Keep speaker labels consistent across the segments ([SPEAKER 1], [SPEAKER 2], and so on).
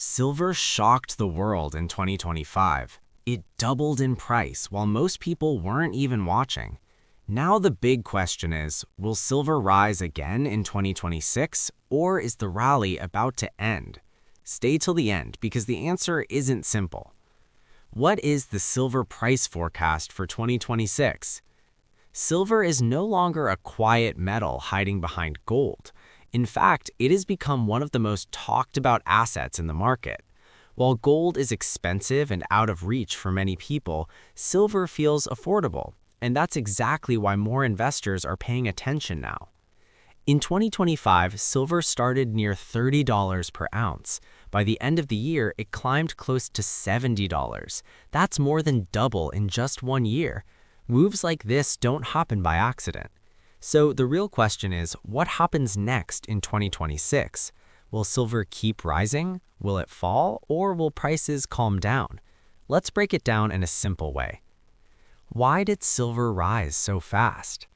[SPEAKER 1] Silver shocked the world in 2025. It doubled in price while most people weren't even watching. Now the big question is, will silver rise again in 2026, or is the rally about to end? Stay till the end because the answer isn't simple. What is the silver price forecast for 2026? Silver is no longer a quiet metal hiding behind gold. In fact, it has become one of the most talked about assets in the market. While gold is expensive and out of reach for many people, silver feels affordable, and that's exactly why more investors are paying attention now. In 2025, silver started near $30 per ounce. By the end of the year, it climbed close to $70. That's more than double in just 1 year. Moves like this don't happen by accident. So the real question is, what happens next in 2026? Will silver keep rising? Will it fall? Or will prices calm down? Let's break it down in a simple way. Why did silver rise so fast?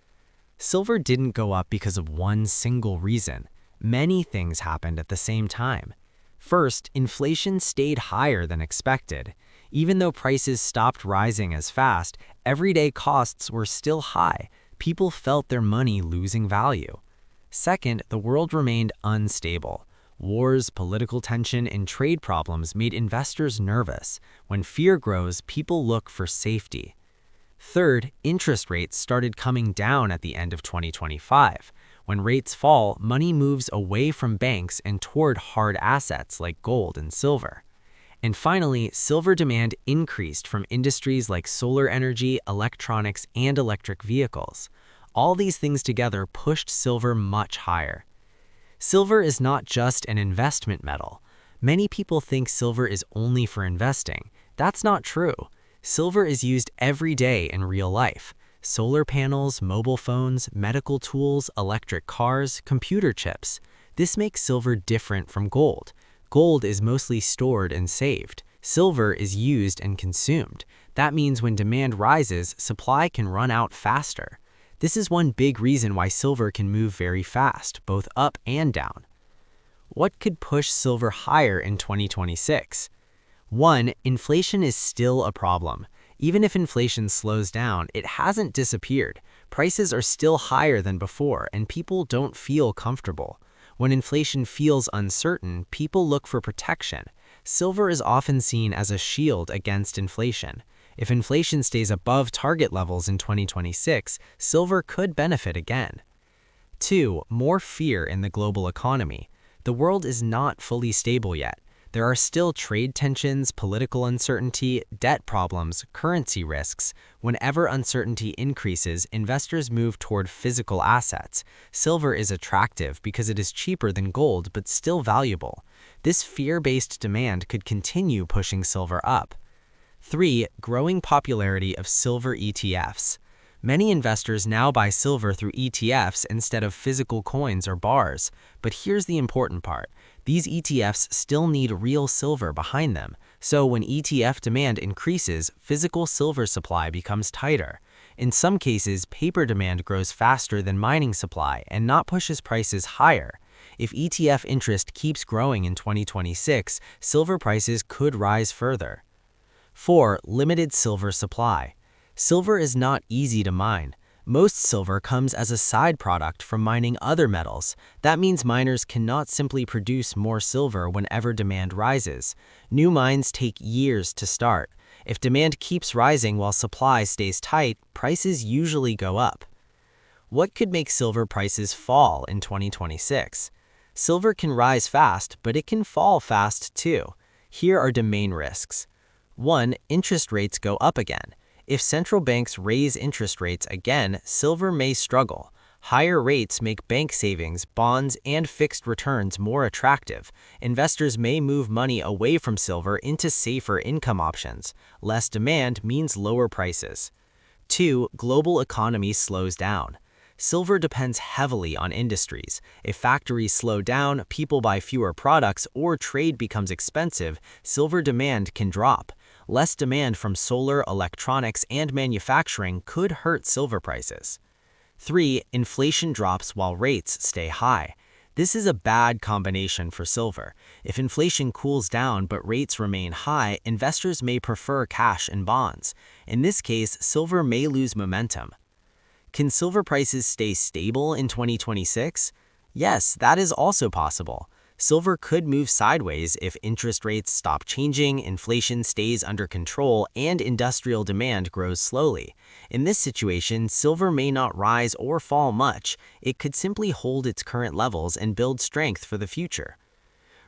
[SPEAKER 1] Silver didn't go up because of one single reason. Many things happened at the same time. First, inflation stayed higher than expected. Even though prices stopped rising as fast, everyday costs were still high. People felt their money losing value. Second, the world remained unstable. Wars, political tension, and trade problems made investors nervous. When fear grows, people look for safety. Third, interest rates started coming down at the end of 2025. When rates fall, money moves away from banks and toward hard assets like gold and silver. And finally, silver demand increased from industries like solar energy, electronics, and electric vehicles. All these things together pushed silver much higher. Silver is not just an investment metal. Many people think silver is only for investing. That's not true. Silver is used every day in real life. Solar panels, mobile phones, medical tools, electric cars, computer chips. This makes silver different from gold. Gold is mostly stored and saved. Silver is used and consumed. That means when demand rises, supply can run out faster. This is one big reason why silver can move very fast, both up and down. What could push silver higher in 2026? 1. Inflation is still a problem. Even if inflation slows down, it hasn't disappeared. Prices are still higher than before, and people don't feel comfortable. When inflation feels uncertain, people look for protection. Silver is often seen as a shield against inflation. If inflation stays above target levels in 2026, silver could benefit again. 2. More fear in the global economy. The world is not fully stable yet. There are still trade tensions, political uncertainty, debt problems, currency risks. Whenever uncertainty increases, investors move toward physical assets. Silver is attractive because it is cheaper than gold but still valuable. This fear-based demand could continue pushing silver up. 3. Growing popularity of silver ETFs. Many investors now buy silver through ETFs instead of physical coins or bars. But here's the important part. These ETFs still need real silver behind them. So when ETF demand increases, physical silver supply becomes tighter. In some cases, paper demand grows faster than mining supply and not pushes prices higher. If ETF interest keeps growing in 2026, silver prices could rise further. 4. Limited silver supply. Silver is not easy to mine. Most silver comes as a side product from mining other metals. That means miners cannot simply produce more silver whenever demand rises. New mines take years to start. If demand keeps rising while supply stays tight, prices usually go up. What could make silver prices fall in 2026? Silver can rise fast, but it can fall fast too. Here are the main risks. 1. Interest rates go up again. If central banks raise interest rates again, silver may struggle. Higher rates make bank savings, bonds, and fixed returns more attractive. Investors may move money away from silver into safer income options. Less demand means lower prices. 2. Global economy slows down. Silver depends heavily on industries. If factories slow down, people buy fewer products, or trade becomes expensive, silver demand can drop. Less demand from solar, electronics, and manufacturing could hurt silver prices. 3. Inflation drops while rates stay high. This is a bad combination for silver. If inflation cools down but rates remain high, investors may prefer cash and bonds. In this case, silver may lose momentum. Can silver prices stay stable in 2026? Yes, that is also possible. Silver could move sideways if interest rates stop changing, inflation stays under control, and industrial demand grows slowly. In this situation, silver may not rise or fall much. It could simply hold its current levels and build strength for the future.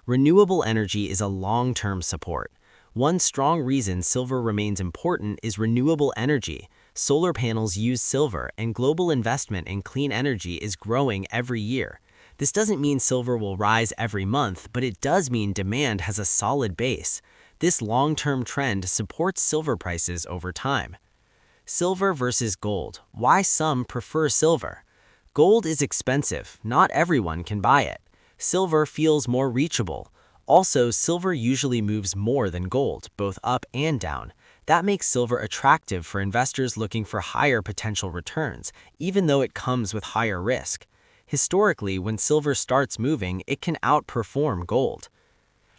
[SPEAKER 1] Renewable energy is a long-term support. One strong reason silver remains important is renewable energy. Solar panels use silver, and global investment in clean energy is growing every year. This doesn't mean silver will rise every month, but it does mean demand has a solid base. This long-term trend supports silver prices over time. Silver versus gold. Why some prefer silver? Gold is expensive. Not everyone can buy it. Silver feels more reachable. Also, silver usually moves more than gold, both up and down. That makes silver attractive for investors looking for higher potential returns, even though it comes with higher risk. Historically, when silver starts moving, it can outperform gold.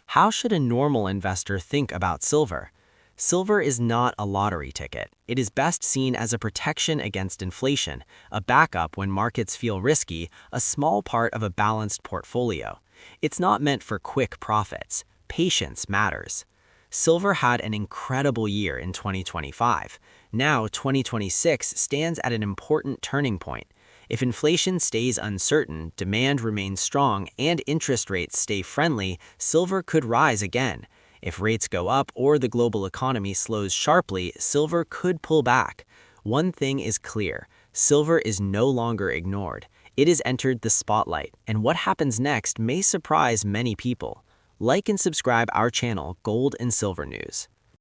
[SPEAKER 1] How should a normal investor think about silver? Silver is not a lottery ticket. It is best seen as a protection against inflation, a backup when markets feel risky, a small part of a balanced portfolio. It's not meant for quick profits. Patience matters. Silver had an incredible year in 2025. Now, 2026 stands at an important turning point. If inflation stays uncertain, demand remains strong, and interest rates stay friendly, silver could rise again. If rates go up or the global economy slows sharply, silver could pull back. One thing is clear: silver is no longer ignored. It has entered the spotlight, and what happens next may surprise many people. Like and subscribe our channel, Gold and Silver News.